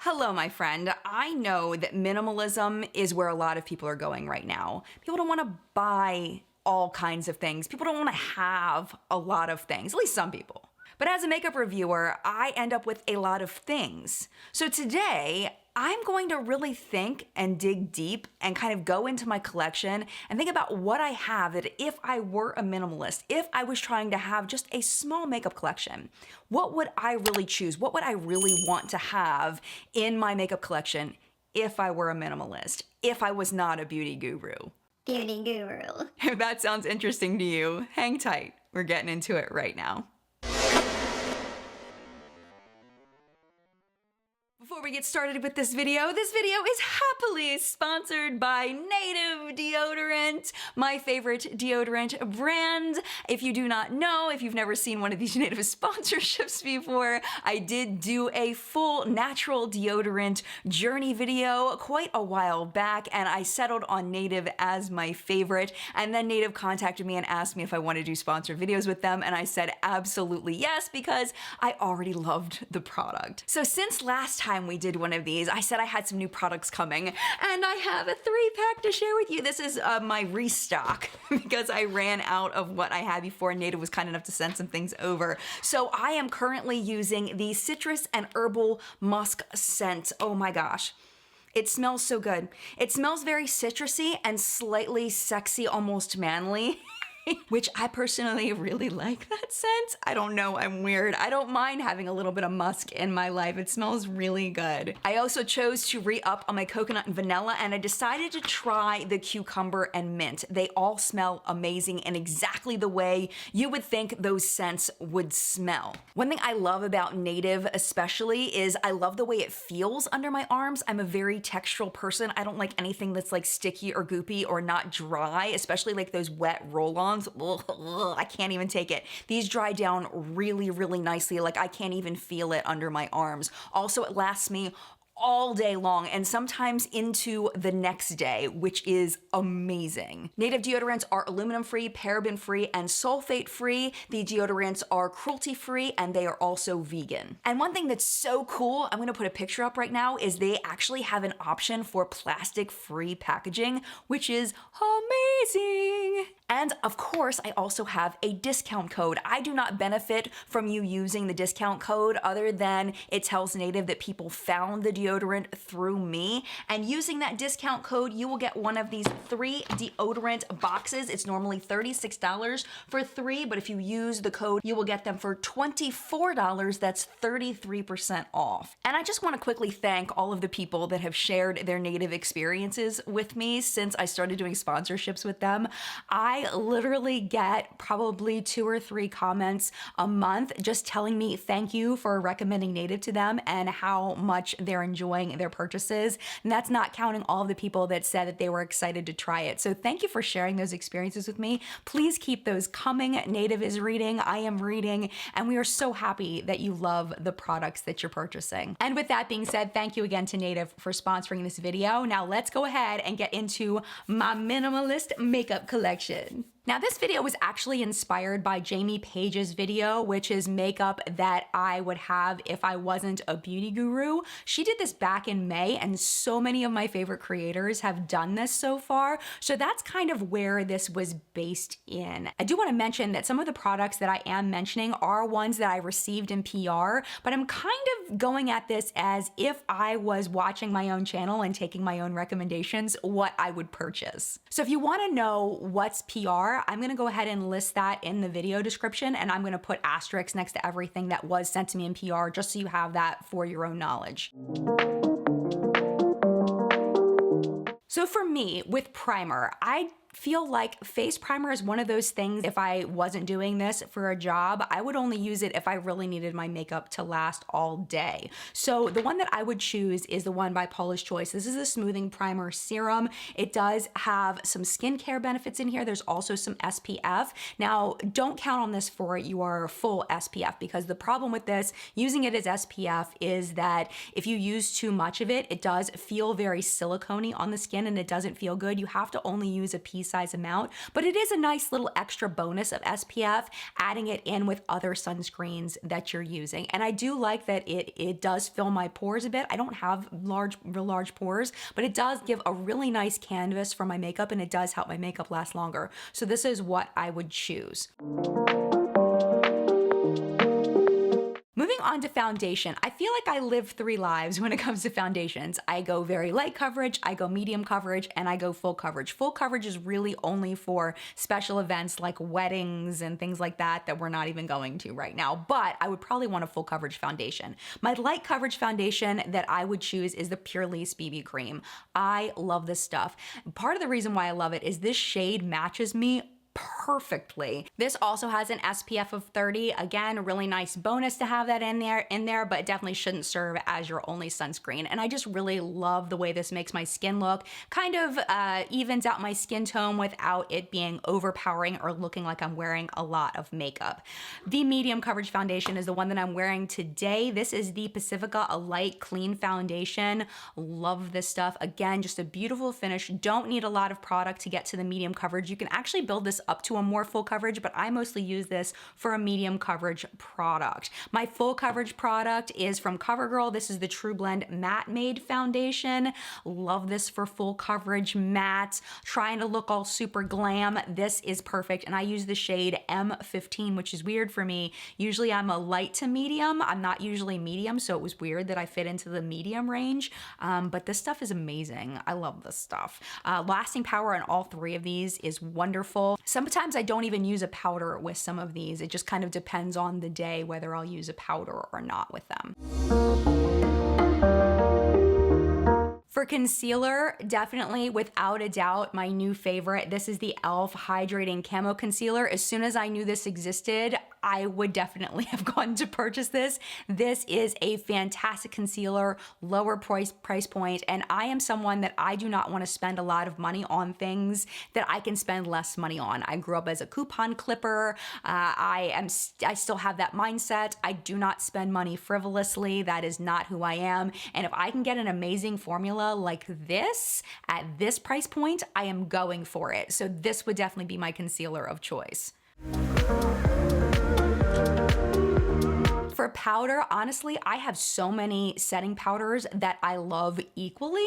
Hello, my friend. I know that minimalism is where a lot of people are going right now. People don't want to buy all kinds of things. People don't want to have a lot of things, at least some people. But as a makeup reviewer, I end up with a lot of things. So today, I'm going to really think and dig deep and kind of go into my collection and think about what I have that if I were a minimalist, if I was trying to have just a small makeup collection, what would I really choose? What would I really want to have in my makeup collection if I were a minimalist, if I was not a beauty guru? Beauty guru. If that sounds interesting to you, hang tight. We're getting into it right now. Before we get started with this video is happily sponsored by Native Deodorant, my favorite deodorant brand. If you do not know, if you've never seen one of these Native sponsorships before, I did do a full natural deodorant journey video quite a while back, and I settled on Native as my favorite. And then Native contacted me and asked me if I wanted to do sponsored videos with them, and I said absolutely yes, because I already loved the product. So since last time we did one of these, I said I had some new products coming, and I have a 3-pack to share with you. This is my restock because I ran out of what I had before. Native was kind enough to send some things over. So I am currently using the citrus and herbal musk scent. Oh my gosh. It smells so good. It smells very citrusy and slightly sexy, almost manly. Which I personally really like that scent. I don't know, I'm weird. I don't mind having a little bit of musk in my life. It smells really good. I also chose to re-up on my coconut and vanilla, and I decided to try the cucumber and mint. They all smell amazing in exactly the way you would think those scents would smell. One thing I love about Native especially is I love the way it feels under my arms. I'm a very textural person. I don't like anything that's like sticky or goopy or not dry, especially like those wet roll-ons. I can't even take it. These dry down really, really nicely. Like I can't even feel it under my arms. Also, it lasts me all day long and sometimes into the next day, which is amazing. Native deodorants are aluminum-free, paraben-free, and sulfate-free. The deodorants are cruelty-free, and they are also vegan. And one thing that's so cool, I'm gonna put a picture up right now, is they actually have an option for plastic-free packaging, which is amazing. And of course, I also have a discount code. I do not benefit from you using the discount code other than it tells Native that people found the deodorant through me. And using that discount code, you will get one of these 3 deodorant boxes. It's normally $36 for 3, but if you use the code, you will get them for $24. That's 33% off. And I just want to quickly thank all of the people that have shared their Native experiences with me since I started doing sponsorships with them. I literally get probably 2 or 3 comments a month just telling me thank you for recommending Native to them and how much they're enjoying their purchases. And that's not counting all of the people that said that they were excited to try it. So thank you for sharing those experiences with me. Please keep those coming. Native is reading, I am reading, and we are so happy that you love the products that you're purchasing. And with that being said, thank you again to Native for sponsoring this video. Now let's go ahead and get into my minimalist makeup collection. Now this video was actually inspired by Jamie Page's video, which is makeup that I would have if I wasn't a beauty guru. She did this back in May, and so many of my favorite creators have done this so far. So that's kind of where this was based in. I do want to mention that some of the products that I am mentioning are ones that I received in PR, but I'm kind of going at this as if I was watching my own channel and taking my own recommendations, what I would purchase. So if you want to know what's PR, I'm gonna go ahead and list that in the video description, and I'm gonna put asterisks next to everything that was sent to me in PR just so you have that for your own knowledge. So for me, with primer, I feel like face primer is one of those things, if I wasn't doing this for a job, I would only use it if I really needed my makeup to last all day. So the one that I would choose is the one by Paula's Choice. This is a smoothing primer serum. It does have some skincare benefits in here. There's also some SPF. Now, don't count on this for your full SPF, because the problem with this, using it as SPF, is that if you use too much of it, it does feel very silicone-y on the skin and it doesn't feel good. You have to only use a piece pea-sized amount, but it is a nice little extra bonus of SPF, adding it in with other sunscreens that you're using. And I do like that it does fill my pores a bit. I don't have real large pores, but it does give a really nice canvas for my makeup, and it does help my makeup last longer. So this is what I would choose. Moving on to foundation, I feel like I live 3 lives when it comes to foundations. I go very light coverage, I go medium coverage, and I go full coverage. Full coverage is really only for special events like weddings and things like that we're not even going to right now, but I would probably want a full coverage foundation. My light coverage foundation that I would choose is the Purlisse BB Cream. I love this stuff. Part of the reason why I love it is this shade matches me perfectly. This also has an SPF of 30. Again, a really nice bonus to have that in there, but it definitely shouldn't serve as your only sunscreen. And I just really love the way this makes my skin look. Kind of evens out my skin tone without it being overpowering or looking like I'm wearing a lot of makeup. The medium coverage foundation is the one that I'm wearing today. This is the Pacifica, a light clean foundation. Love this stuff. Again, just a beautiful finish. Don't need a lot of product to get to the medium coverage. You can actually build this up to a more full coverage, but I mostly use this for a medium coverage product. My full coverage product is from CoverGirl. This is the True Blend Matte Made Foundation. Love this for full coverage matte. Trying to look all super glam. This is perfect, and I use the shade M15, which is weird for me. Usually I'm a light to medium. I'm not usually medium, so it was weird that I fit into the medium range, but this stuff is amazing. I love this stuff. Lasting power on all 3 of these is wonderful. Sometimes I don't even use a powder with some of these. It just kind of depends on the day whether I'll use a powder or not with them. For concealer, definitely without a doubt, my new favorite. This is the e.l.f. Hydrating Camo Concealer. As soon as I knew this existed, I would definitely have gone to purchase this. This is a fantastic concealer, lower price point, and I am someone that I do not want to spend a lot of money on things that I can spend less money on. I grew up as a coupon clipper. I still have that mindset. I do not spend money frivolously. That is not who I am. And if I can get an amazing formula like this at this price point, I am going for it. So this would definitely be my concealer of choice. For powder, honestly, I have so many setting powders that I love equally,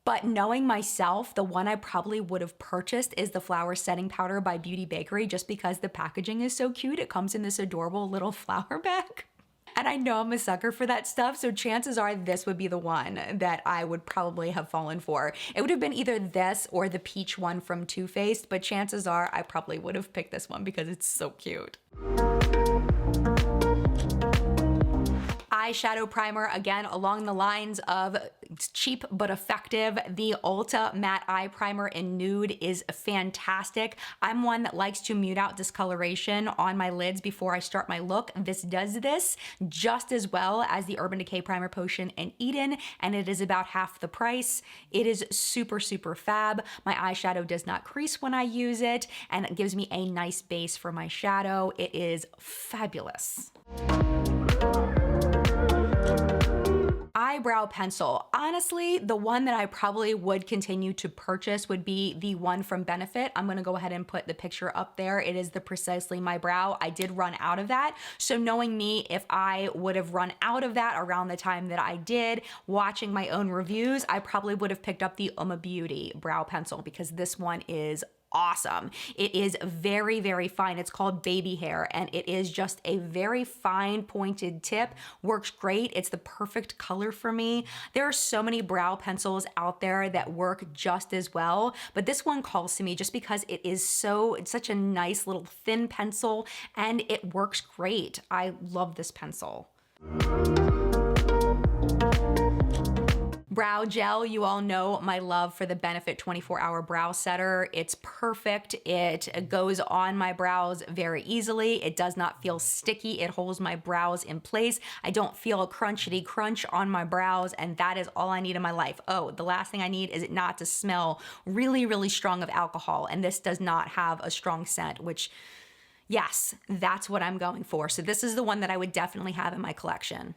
but knowing myself, the one I probably would have purchased is the Flower Setting Powder by Beauty Bakery, just because the packaging is so cute. It comes in this adorable little flower bag. And I know I'm a sucker for that stuff, so chances are this would be the one that I would probably have fallen for. It would have been either this or the peach one from Too Faced, but chances are I probably would have picked this one because it's so cute. Eyeshadow primer, again, along the lines of cheap but effective. The Ulta Matte Eye Primer in Nude is fantastic. I'm one that likes to mute out discoloration on my lids before I start my look. This does this just as well as the Urban Decay Primer Potion in Eden, and it is about half the price. It is super, super fab. My eyeshadow does not crease when I use it, and it gives me a nice base for my shadow. It is fabulous. Eyebrow pencil. Honestly, the one that I probably would continue to purchase would be the one from Benefit. I'm gonna go ahead and put the picture up there. It is the Precisely My Brow. I did run out of that. So knowing me, if I would have run out of that around the time that I did, watching my own reviews, I probably would have picked up the Beauty brow pencil because this one is awesome. It is very, very fine. It's called Baby Hair, and it is just a very fine pointed tip. Works great. It's the perfect color for me. There are so many brow pencils out there that work just as well, but this one calls to me just because it's such a nice little thin pencil and it works great. I love this pencil. Brow gel, you all know my love for the Benefit 24-Hour Brow Setter. It's perfect. It goes on my brows very easily. It does not feel sticky. It holds my brows in place. I don't feel a crunchity crunch on my brows, and that is all I need in my life. Oh, the last thing I need is it not to smell really, really strong of alcohol, and this does not have a strong scent, which, yes, that's what I'm going for. So this is the one that I would definitely have in my collection.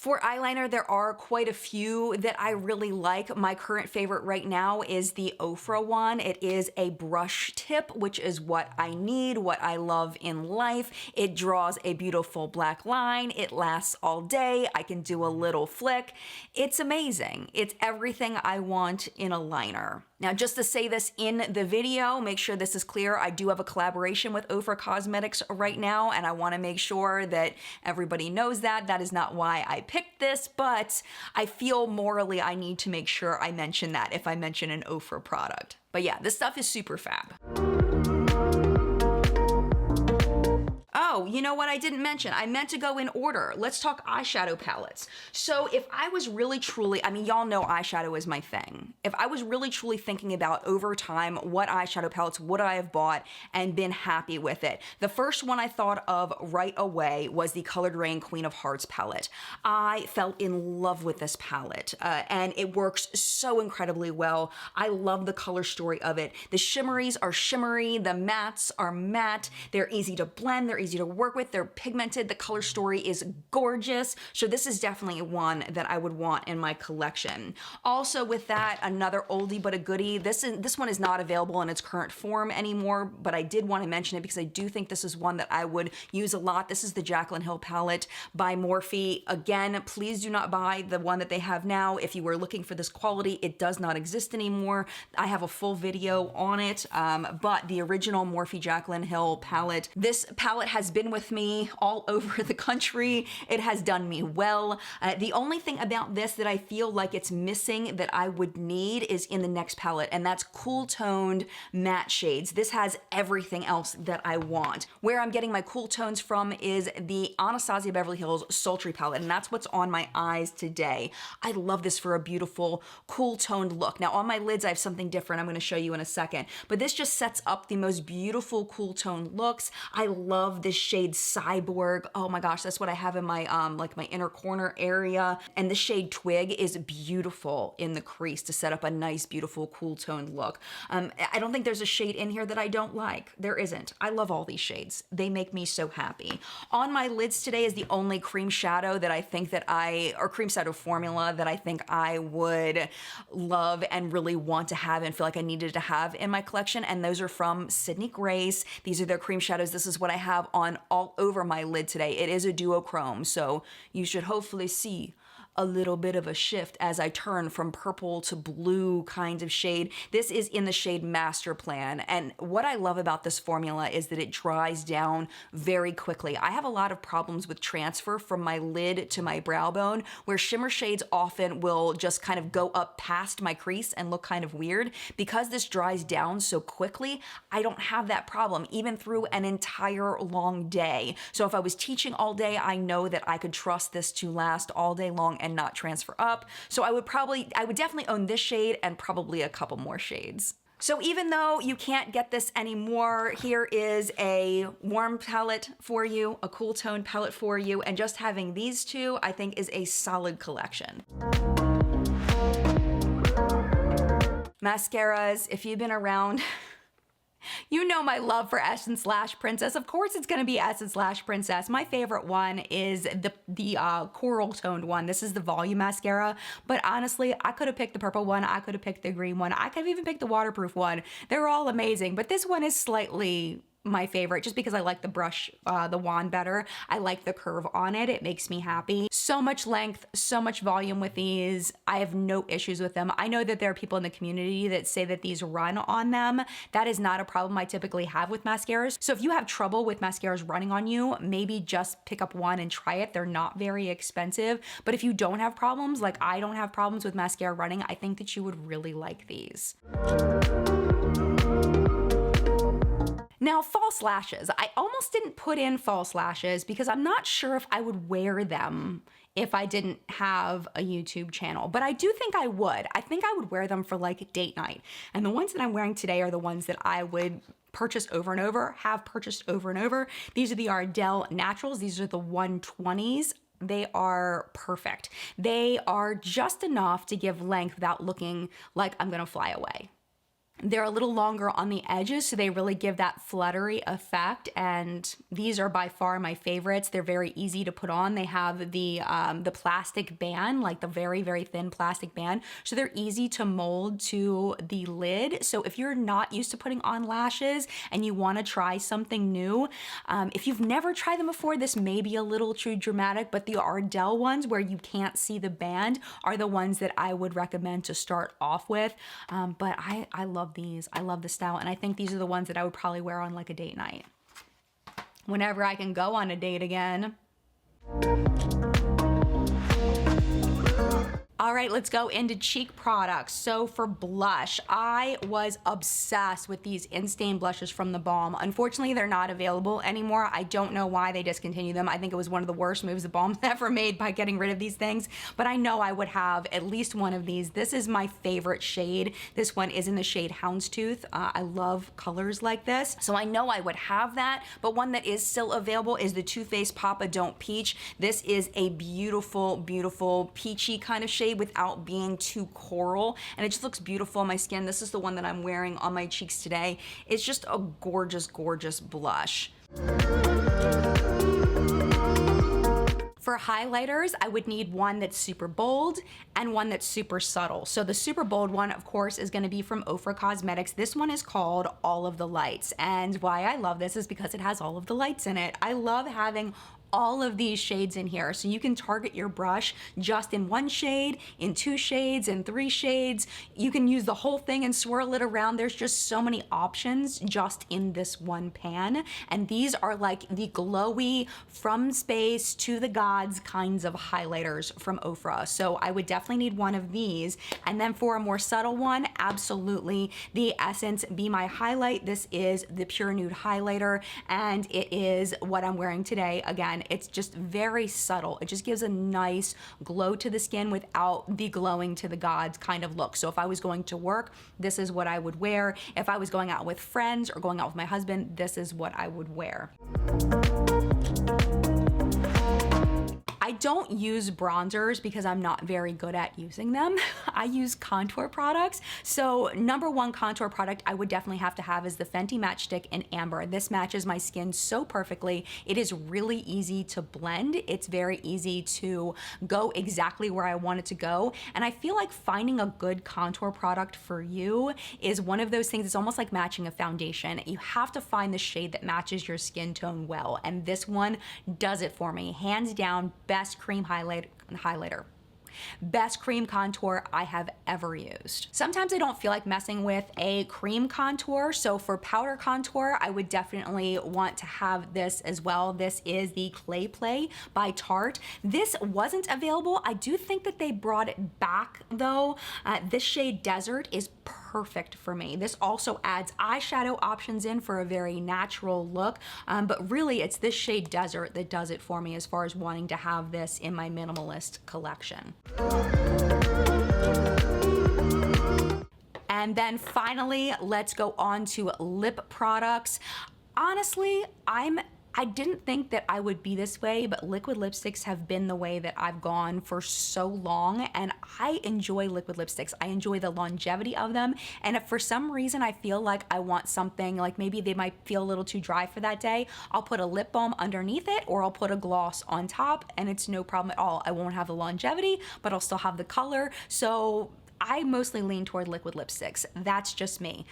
For eyeliner, there are quite a few that I really like. My current favorite right now is the Ofra one. It is a brush tip, which is what I need, what I love in life. It draws a beautiful black line. It lasts all day. I can do a little flick. It's amazing. It's everything I want in a liner. Now, just to say this in the video, make sure this is clear, I do have a collaboration with Ofra Cosmetics right now, and I wanna make sure that everybody knows that. That is not why I picked this, but I feel morally I need to make sure I mention that if I mention an Ofra product. But yeah, this stuff is super fab. Oh, you know what I didn't mention? I meant to go in order. Let's talk eyeshadow palettes. So if I was really truly, I mean, y'all know eyeshadow is my thing. If I was really truly thinking about over time, what eyeshadow palettes would I have bought and been happy with it? The first one I thought of right away was the Colored Rain Queen of Hearts palette. I fell in love with this palette and it works so incredibly well. I love the color story of it. The shimmeries are shimmery, the mattes are matte, they're easy to blend, they're easy to work with, they're pigmented, the color story is gorgeous. So this is definitely one that I would want in my collection. Also with that, another oldie but a goodie. This one is not available in its current form anymore, but I did want to mention it because I do think this is one that I would use a lot. This is the Jaclyn Hill palette by Morphe. Again, please do not buy the one that they have now. If you were looking for this quality, it does not exist anymore. I have a full video on it, but the original Morphe Jaclyn Hill palette, this palette has been with me all over the country. It has done me well. The only thing about this that I feel like it's missing that I would need is in the next palette, and that's cool toned matte shades. This has everything else that I want. Where I'm getting my cool tones from is the Anastasia Beverly Hills Sultry palette, and that's what's on my eyes today. I love this for a beautiful cool toned look. Now on my lids I have something different I'm going to show you in a second, but this just sets up the most beautiful cool toned looks. I love this shade Cyborg. Oh my gosh, that's what I have in my like my inner corner area. And the shade Twig is beautiful in the crease to set up a nice, beautiful, cool toned look. I don't think there's a shade in here that I don't like. There isn't. I love all these shades. They make me so happy. On my lids today is the only cream shadow that I think that or cream shadow formula that I think I would love and really want to have and feel like I needed to have in my collection. And those are from Sydney Grace. These are their cream shadows. This is what I have on all over my lid today. It is a duochrome, so you should hopefully see a little bit of a shift as I turn from purple to blue kind of shade. This is in the shade Master Plan, and what I love about this formula is that it dries down very quickly. I have a lot of problems with transfer from my lid to my brow bone, where shimmer shades often will just kind of go up past my crease and look kind of weird. Because this dries down so quickly, I don't have that problem, even through an entire long day. So if I was teaching all day, I know that I could trust this to last all day long and not transfer up. So I would definitely own this shade and probably a couple more shades. So even though you can't get this anymore, here is a warm palette for you, a cool tone palette for you, and just having these two, I think, is a solid collection. Mascaras, if you've been around, you know my love for Essence Lash Princess. Of course it's gonna be Essence Lash Princess. My favorite one is the coral toned one. This is the volume mascara, but honestly, I could have picked the purple one, I could have picked the green one, I could have even picked the waterproof one. They're all amazing, but this one is slightly my favorite just because I like the brush, the wand better. I like the curve on it. It makes me happy. So much length, so much volume with these. I have no issues with them. I know that there are people in the community that say that these run on them. That is not a problem I typically have with mascaras. So if you have trouble with mascaras running on you, maybe just pick up one and try it. They're not very expensive. But if you don't have problems, like I don't have problems with mascara running, I think that you would really like these. Now, false lashes. I almost didn't put in false lashes because I'm not sure if I would wear them if I didn't have a YouTube channel, but I do think I would. I think I would wear them for like date night. And the ones that I'm wearing today are the ones that I would purchase over and over, have purchased over and over. These are the Ardell Naturals. These are the 120s. They are perfect. They are just enough to give length without looking like I'm gonna fly away. They're a little longer on the edges, so they really give that fluttery effect, and these are by far my favorites. They're very easy to put on. They have the plastic band, like the very, very thin plastic band, so they're easy to mold to the lid. So if you're not used to putting on lashes and you want to try something new, if you've never tried them before, this may be a little too dramatic, but the Ardell ones where you can't see the band are the ones that I would recommend to start off with. But I love these. I love the style, and I think these are the ones that I would probably wear on like a date night. Whenever I can go on a date again. All right, let's go into cheek products. So for blush, I was obsessed with these in-stain blushes from The Balm. Unfortunately, they're not available anymore. I don't know why they discontinued them. I think it was one of the worst moves The Balm's ever made by getting rid of these things, but I know I would have at least one of these. This is my favorite shade. This one is in the shade Houndstooth. I love colors like this, so I know I would have that, but one that is still available is the Too Faced Papa Don't Peach. This is a beautiful, beautiful peachy kind of shade without being too coral, and it just looks beautiful on my skin. This is the one that I'm wearing on my cheeks today. It's just a gorgeous, gorgeous blush. For highlighters, I would need one that's super bold and one that's super subtle. So the super bold one, of course, is gonna be from Ofra Cosmetics. This one is called All of the Lights. And why I love this is because it has all of the lights in it. I love having all of these shades in here. So you can target your brush just in one shade, in 2 shades, in 3 shades. You can use the whole thing and swirl it around. There's just so many options just in this one pan. And these are like the glowy, from space to the gods kinds of highlighters from Ofra. So I would definitely need one of these. And then for a more subtle one, absolutely the Essence Be My Highlight. This is the Pure Nude Highlighter, and it is what I'm wearing today. Again, it's just very subtle. It just gives a nice glow to the skin without the glowing to the gods kind of look. So if I was going to work, this is what I would wear. If I was going out with friends or going out with my husband, this is what I would wear. I don't use bronzers because I'm not very good at using them. I use contour products. So #1 contour product I would definitely have to have is the Fenty Match Stick in Amber. This matches my skin so perfectly. It is really easy to blend. It's very easy to go exactly where I want it to go. And I feel like finding a good contour product for you is one of those things. It's almost like matching a foundation. You have to find the shade that matches your skin tone well. And this one does it for me. Hands down, best cream highlighter. Best cream contour I have ever used. Sometimes I don't feel like messing with a cream contour, so for powder contour, I would definitely want to have this as well. This is the Clay Play by Tarte. This wasn't available. I do think that they brought it back though. This shade Desert is perfect for me. This also adds eyeshadow options in for a very natural look, but really it's this shade Desert that does it for me as far as wanting to have this in my minimalist collection. And then finally, let's go on to lip products. Honestly, I didn't think that I would be this way, but liquid lipsticks have been the way that I've gone for so long, and I enjoy liquid lipsticks. I enjoy the longevity of them, and if for some reason I feel like I want something, like maybe they might feel a little too dry for that day, I'll put a lip balm underneath it, or I'll put a gloss on top, and it's no problem at all. I won't have the longevity, but I'll still have the color, so I mostly lean toward liquid lipsticks. That's just me.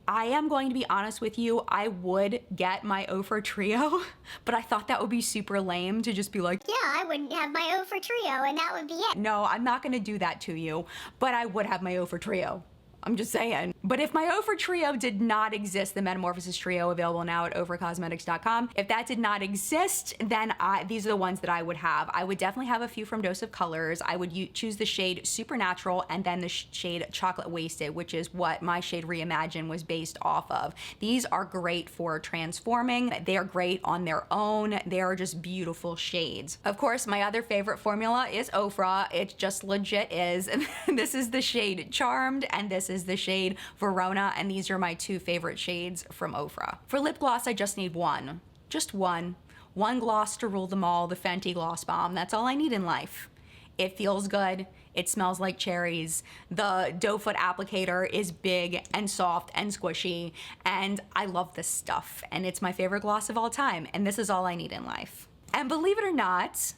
I am going to be honest with you, I would get my Ofra Trio, but I thought that would be super lame to just be like, Yeah, I would have my Ofra Trio and that would be it. no, I'm not gonna do that to you, but I would have my Ofra Trio. I'm just saying. But if my Ofra Trio did not exist, the Metamorphosis Trio available now at ofracosmetics.com, if that did not exist, then these are the ones that I would have. I would definitely have a few from Dose of Colors. I would choose the shade Supernatural and then the shade Chocolate Wasted, which is what my shade Reimagine was based off of. These are great for transforming. They are great on their own. They are just beautiful shades. Of course, my other favorite formula is Ofra. It just legit is. This is the shade Charmed, and this is the shade Verona, and these are my 2 favorite shades from Ofra. For lip gloss, I just need one. Just one. One gloss to rule them all, the Fenty Gloss Bomb. That's all I need in life. It feels good, It smells like cherries. The doe foot applicator is big and soft and squishy, and I love this stuff. And it's my favorite gloss of all time, and this is all I need in life. And believe it or not,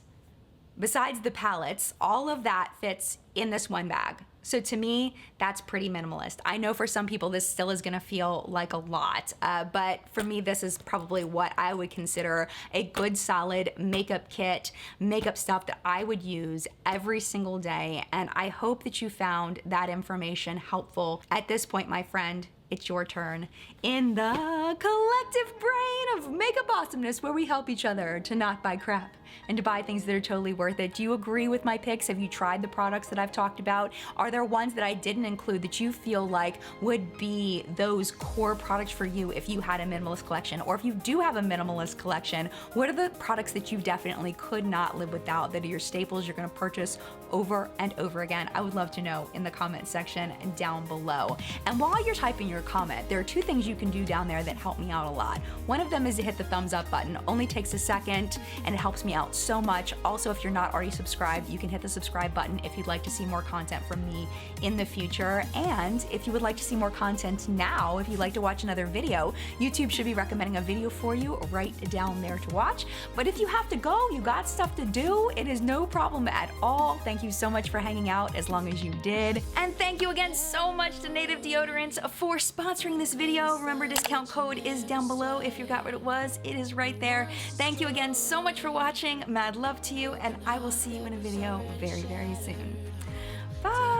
besides the palettes, all of that fits in this one bag. So to me, that's pretty minimalist. I know for some people this still is gonna feel like a lot, but for me, this is probably what I would consider a good solid makeup kit, makeup stuff that I would use every single day. And I hope that you found that information helpful. At this point, my friend, it's your turn in the collective brain of makeup awesomeness, where we help each other to not buy crap and to buy things that are totally worth it. Do you agree with my picks? Have you tried the products that I've talked about? Are there ones that I didn't include that you feel like would be those core products for you if you had a minimalist collection? Or if you do have a minimalist collection, what are the products that you definitely could not live without, that are your staples you're gonna purchase over and over again? I would love to know in the comment section down below. And while you're typing your comment, there are two things you can do down there that help me out a lot. One of them is to hit the thumbs up button. It only takes a second and it helps me out so much. Also, if you're not already subscribed, you can hit the subscribe button if you'd like to see more content from me in the future. And if you would like to see more content now, if you'd like to watch another video, YouTube should be recommending a video for you right down there to watch. But if you have to go, you got stuff to do, it is no problem at all. Thank you so much for hanging out as long as you did. And thank you again so much to Native Deodorants for sponsoring this video. Remember, discount code is down below. If you forgot what it was, it is right there. Thank you again so much for watching. Mad love to you, and I will see you in a video very, very soon. Bye.